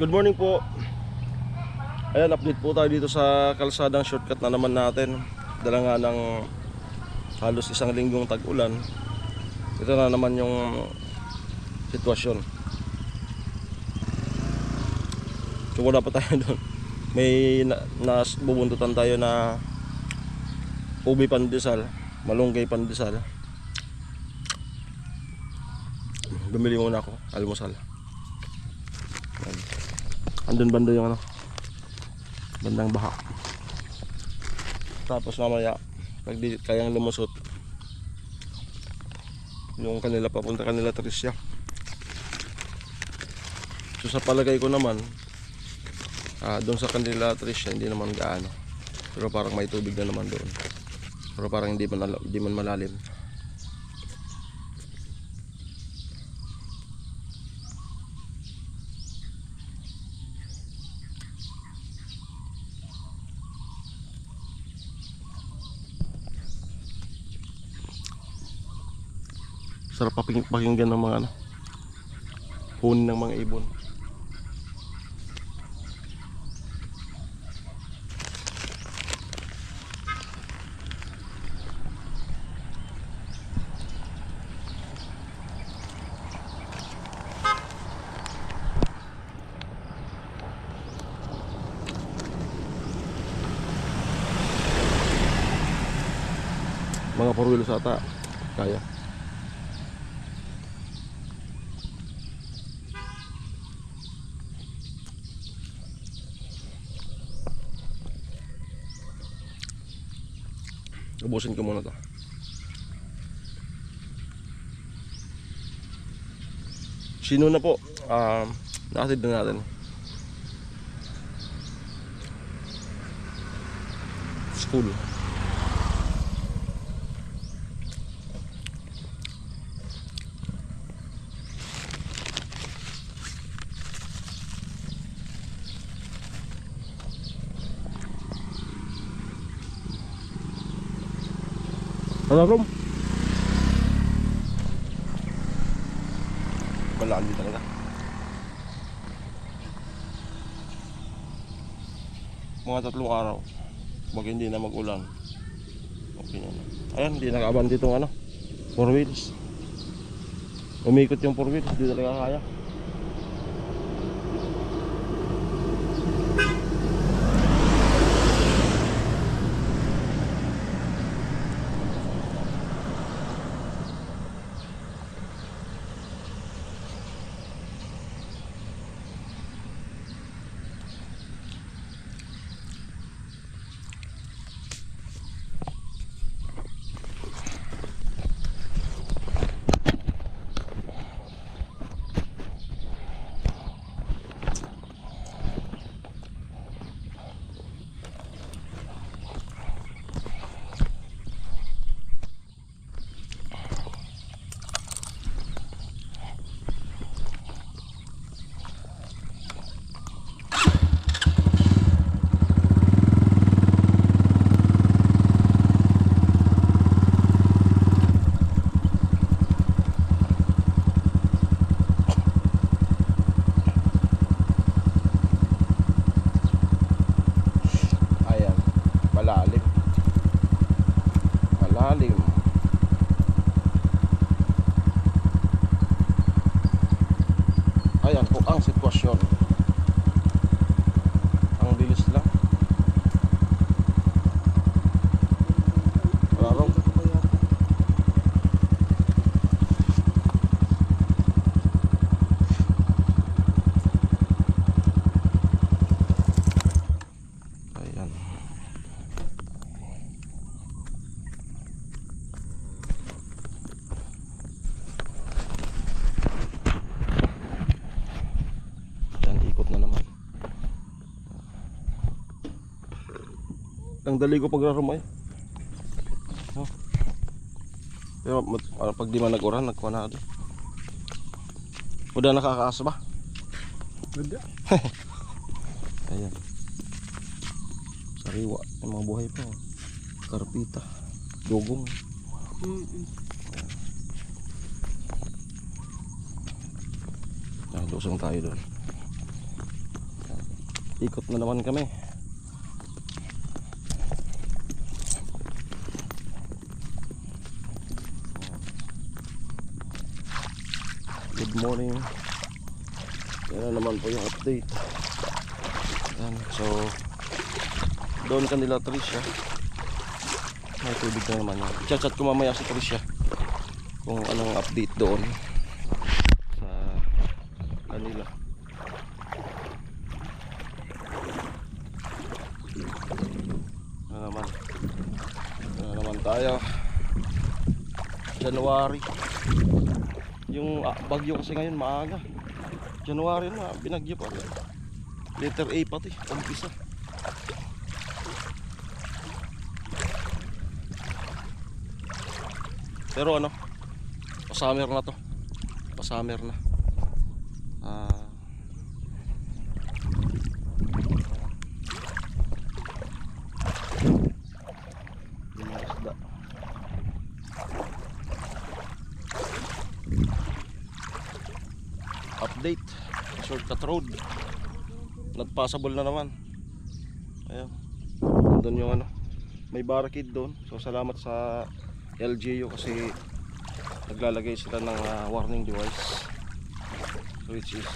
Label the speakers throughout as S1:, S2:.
S1: Good morning po. Ayan, update po tayo dito sa kalsadang shortcut na naman natin. Dala nga ng halos isang linggong tag-ulan. Ito na naman yung sitwasyon. So wala pa tayo doon. May bubuntutan tayo na ubi pandesal, malunggay pandesal. Bumili muna ako, almusal. Andun banda yung bandang baha. Tapos mamaya pag di kayang lumusot yung kanila papunta kanila Tricia. So sa palagay ko naman doon sa kanila Tricia hindi naman gaano, pero parang may tubig na naman doon, pero parang hindi man malalim. Sarap pakinggan ng mga huni ng mga ibon. Mga 4 wheels ata kaya. Ubusin ko muna to. Sino na po? Nakatid na natin. School. Ano Rom? Malalim talaga. Mga 3 araw. Pag hindi na mag-ulan. Okay na. Ayan, hindi nakaabante itong 4 wheels. Umikot yung 4 wheels, hindi talaga kaya. Malalim. Ayan po ang sitwasyon. Ang bilis lang. Parang ayan. Ang dali ko pagrarumay. Pero pag di man nag-uran, nagkuha na. Udah nakakaasa ba?
S2: Udah.
S1: Ayan. Sariwa. Yung mga buhay pa. Karpita. Dugong. Lusong tayo doon. Ikot na naman kami. Good morning. Yan naman po yung update. Yan. So doon kanila Tricia. May tubig na naman yan. Chat-chat ko mamaya si Tricia kung anong update doon sa kanila. Ano naman tayo. January. Yung bagyo kasi ngayon maaga. January na, binagyo pa. Letter A pati, umpisa. Pero ano, pa-summer na to. Pa-summer na. Update, shortcut road not passable na naman. Ayan, doon yung ano, may barricade doon. So salamat sa LGU kasi naglalagay sila ng warning device, which is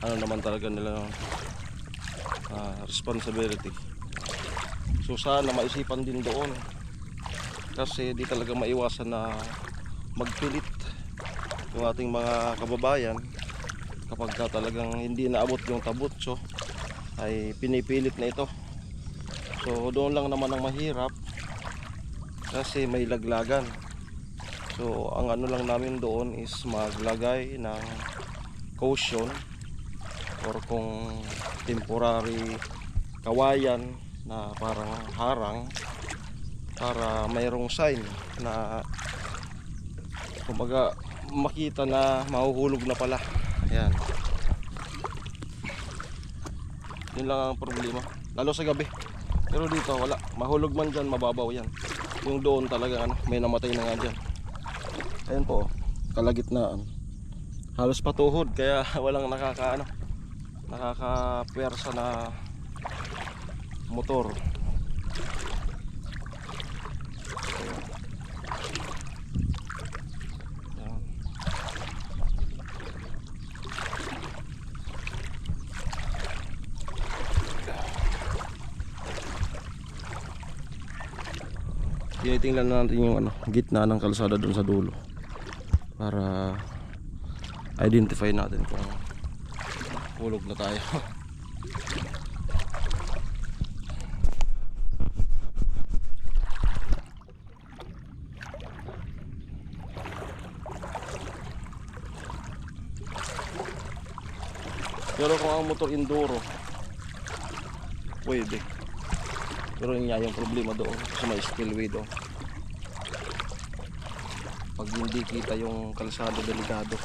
S1: ano naman talaga nila responsibility. So sana maisipan din doon kasi di talaga maiwasan na magpilit yung ating mga kababayan kapag talagang hindi naabot yung tabutso ay pinipilit na ito. So doon lang naman ang mahirap kasi may laglagan. So ang ano lang namin doon is maglagay ng caution or kung temporary kawayan na parang harang para mayroong sign na kumbaga makita na mahuhulog na pala. Yan. Yun lang ang problema. Lalo sa gabi. Pero dito wala. Mahulog man dyan, mababaw yan. Yung doon talaga ano, may namatay na nga dyan. Ayan po, kalagitnaan. Halos patuhod kaya walang nakakapwersa na motor. Tinitingnan natin yung ano, gitna ng kalsada doon sa dulo para identify natin kung hulog na tayo. Pero kung ang motor enduro pwede. Pero yun nga yung problema doon sa may spillway doon. Pag hindi kita yung kalsada, delikado.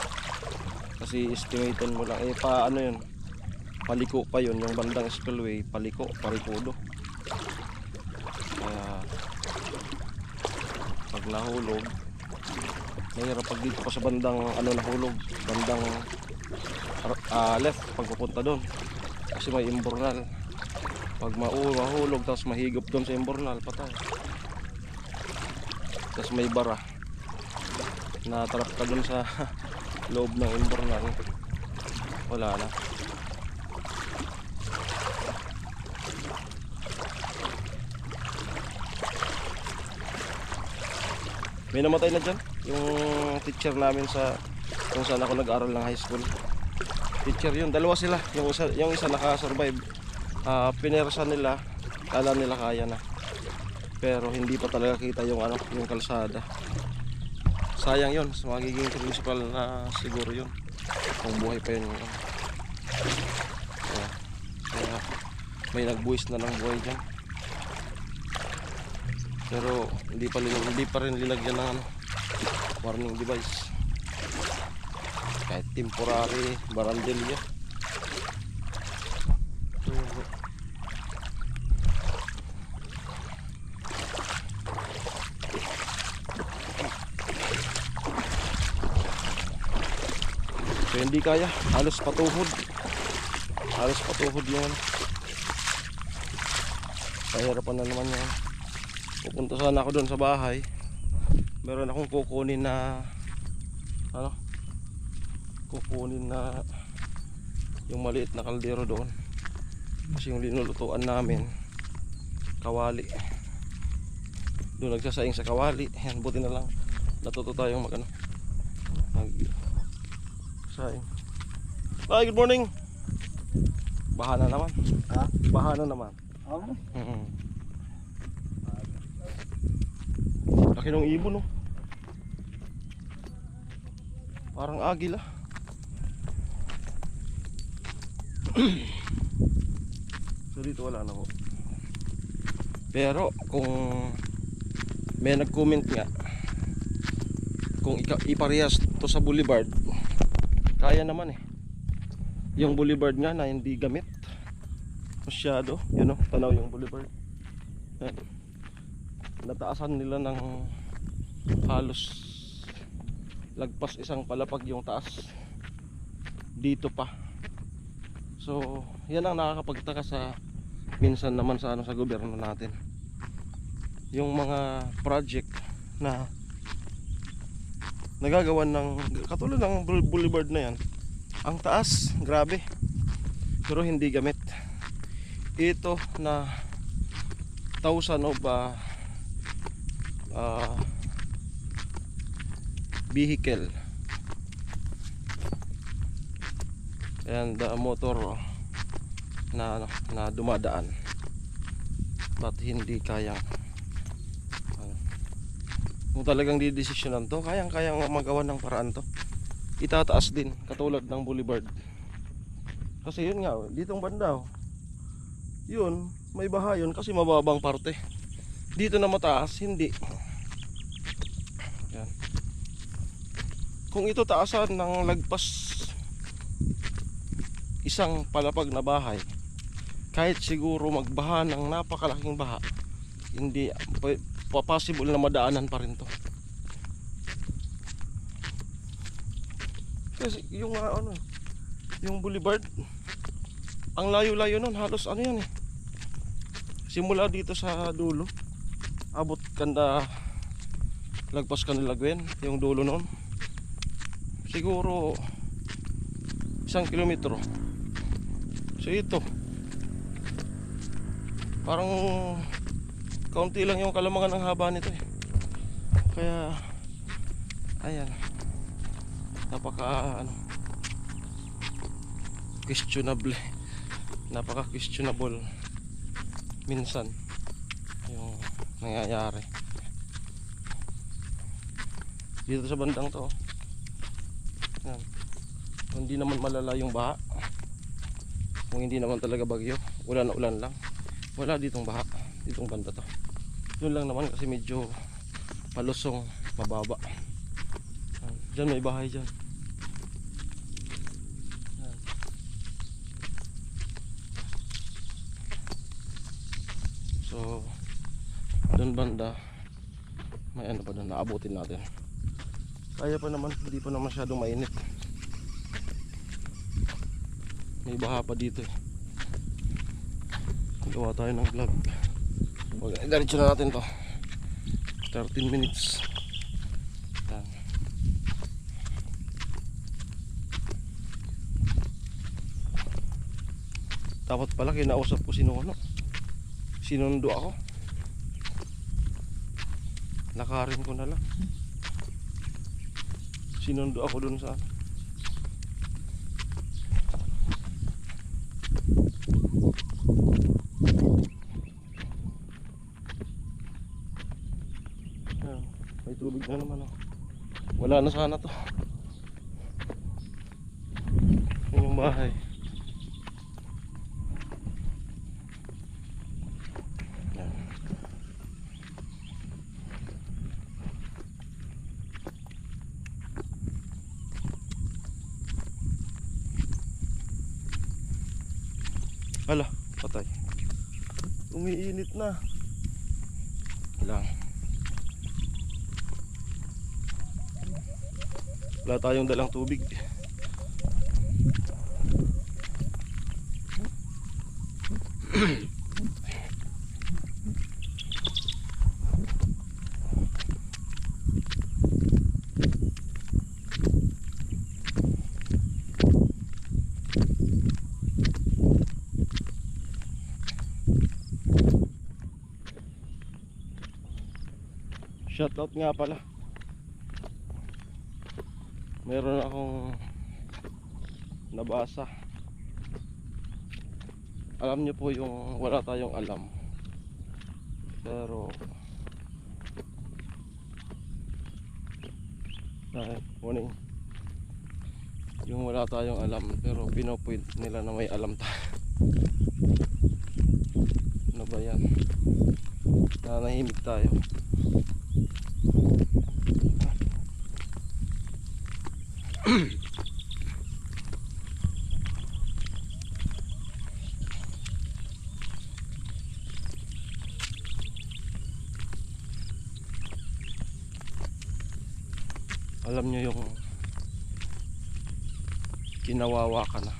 S1: Kasi estimatean mo lang, ano yun, paliko pa yun, yung bandang spillway, paliko, parikudo. Kaya pag nahulog, mahirap pag dito pa sa bandang nahulog, bandang left pag pupunta doon. Kasi may imbornal. Pag mahulog tapos mahigop doon sa imbornal, patay. Tapos may bara na trap ka doon sa loob ng imbornal, wala na. May namatay na dyan yung teacher namin sa kung saan ako nag-aral ng high school. Teacher yun, dalawa sila. Yung isa nakasurvive. Pinersa nila, kala nila kaya na, pero hindi pa talaga kita yung yung kalsada. Sayang yun, magiging principal na siguro yun kung buhay pa yun. Kaya may nagbuwis na ng buhay dyan, pero hindi pa rin linagyan ng warning device kahit temporary barandelya. So hindi kaya, halos patuhod. Halos patuhod yung ano. Pahirapan na naman yan. Pupunta sana ako doon sa bahay. Meron akong kukunin na yung maliit na kaldero doon. Kasi yung linulutuan namin kawali. Doon nagsasaing sa kawali. Yan, buti na lang natuto tayong mag saing. Hi, good morning. Baha na naman.
S2: Ha?
S1: Baha na naman.
S2: Oo.
S1: Laki ng ibon, no? Parang agila. So dito wala na po. Pero kung may nag-comment nga kung iparehas to sa boulevard, kaya naman eh. Yung boulevard nga na hindi gamit masyado, yun o, tanaw yung boulevard. Yan. Nataasan nila ng halos lagpas isang palapag yung taas dito pa. So yan ang nakakapagtaka sa minsan naman sa sa gobyerno natin. Yung mga project na nagagawan ng katulad ng boulevard na yan, ang taas grabe pero hindi gamit. Ito na 1,000 of vehicle and motor na dumadaan, but hindi kayang kung talagang didesisyonan to, kayang magawa ng paraan to, itataas din katulad ng boulevard. Kasi yun nga, ditong banda yun, may baha yun kasi mababang parte. Dito na mataas, hindi. Yan. Kung ito taasan ng lagpas isang palapag na bahay, kahit siguro magbaha ng napakalaking baha, hindi possible na madaanan pa rin to. Kasi yung yung boulevard, ang layo-layo nun, halos yan eh. Simula dito sa dulo, abot kanda lagpas kanila Gwen, yung dulo nun. Siguro 1 kilometro. So ito, parang kaunti lang yung kalamangan ng haba nito eh. Kaya ayan, napaka questionable minsan yung nangyayari dito sa bandang to. Yan. Hindi naman malala yung baha, kung hindi naman talaga bagyo, ulan na ulan lang, wala ditong baha ditong banda to. Yun lang naman kasi medyo palusong, mababa. Diyan may bahay dyan. So doon banda may pa doon, naabutin natin. Kaya pa naman, hindi pa naman masyadong mainit. May baha pa dito eh. Gawa tayo ng vlog. Diretso na natin to. 13 minutes. Yan. Dapat pala kinausap ko sinundo ako. Nakarin ko na lang. Sinundo ako dun sa may tubig na naman wala na sana to. Yun yung bahay. Hala, patay. Umiinit na. Lang. Wala tayong dalang tubig. Shoutout nga pala. Meron akong nabasa. Alam niyo po yung wala tayong alam. Pero morning. Yung wala tayong alam pero pinopoint nila na may alam tayo. Ano ba yan? Nanahimik tayo. Alam nyo yung kinawawa ka na,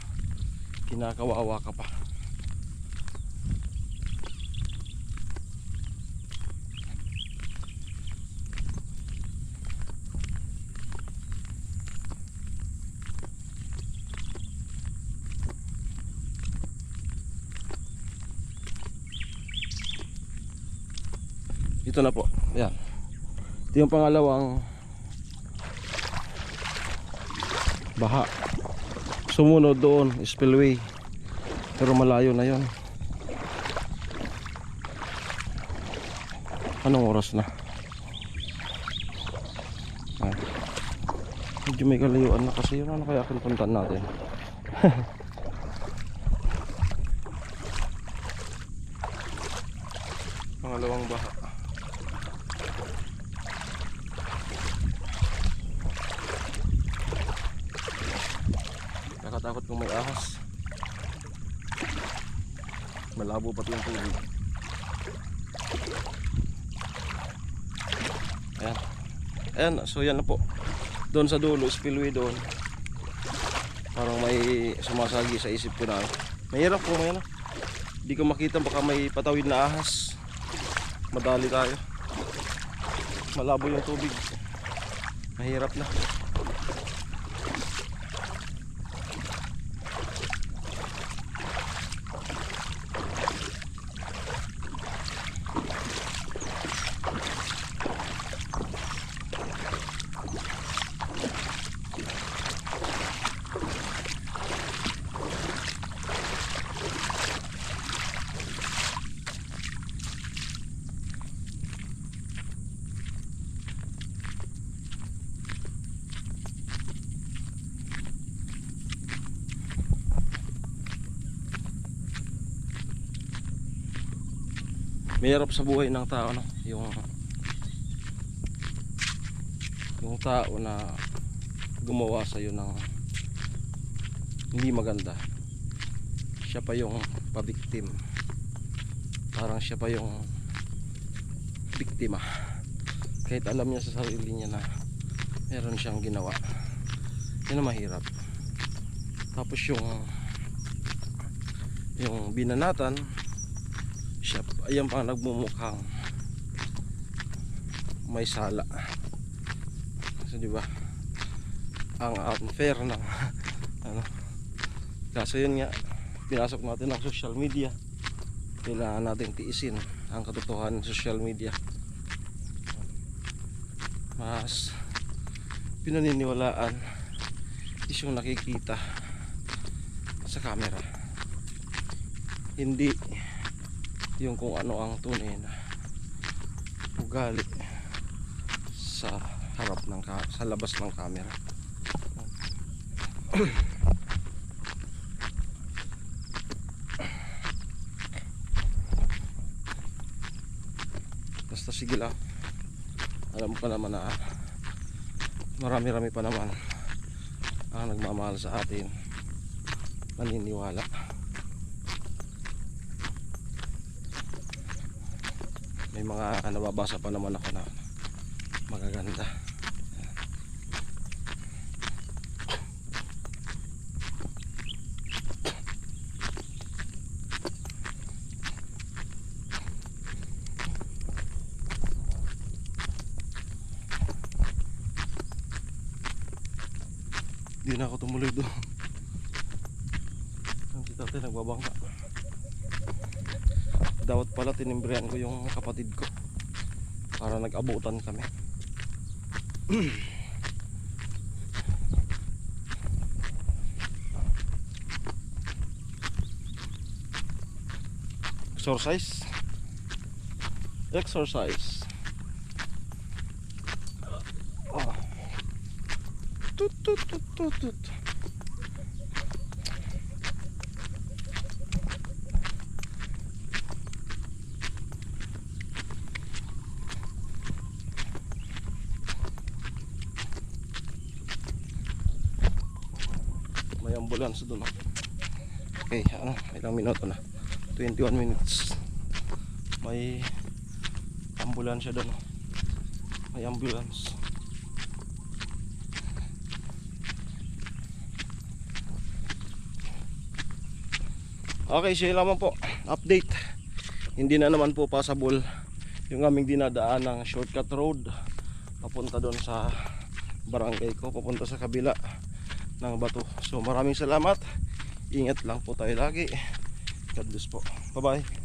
S1: kinakawawa ka pa. Ito na po, yan. Ito yung pangalawang baha. Sumunod doon, spillway. Pero malayo na yon. Anong oras na? Medyo may kalayuan na kasi yun. Ano kaya kung puntan natin? Pangalawang baha. Nakatakot kung may ahas. Malabo pati yung tubig. Ayan. Ayan, so yan na po. Doon sa dulo, spillway doon. Parang may sumasagi sa isip ko na. Mahirap po, may ano. Hindi ko makita, baka may patawid na ahas. Madali tayo. Malabo yung tubig. Mahirap na. Mahirap sa buhay ng tao, no? Yung tao na gumawa sa iyo ng hindi maganda. Siya pa yung pa-victim. Parang siya pa yung biktima. Kahit alam niya sa sarili niya na meron siyang ginawa. Yun ang mahirap. Tapos yung binanatan, siya, ayan pa nagmumukhang may sala. So di ba? Ang unfair ng ano. Kaso yun nga, pinasok natin ang social media. Kailangan natin tiisin ang katotohanan ng social media. Mas pinaniniwalaan is yung nakikita sa camera. Hindi yung kung ano ang tunay na ugali sa harap ng sa labas ng camera. Basta sige lang, alam mo pa naman na marami-rami pa naman ang nagmamahal sa atin, maniniwala. May mga nababasa pa naman ako na magaganda. Hindi na ako tumuloy doon. Si tatay nagbabangka. Dapat pala tinimbrihan ko yung kapatid ko para nag-abutan kami. Exercise. Oh. Tut tut tut tut tut. May ambulance doon. Okay, ilang minuto na? 21 minutes. May ambulance doon. May ambulance. Okay, siya naman po. Update. Hindi na naman po possible yung aming dinadaan ng shortcut road papunta doon sa barangay ko, papunta sa kabila ng bato. So maraming salamat. Ingat lang po tayo lagi. God bless po. Bye bye.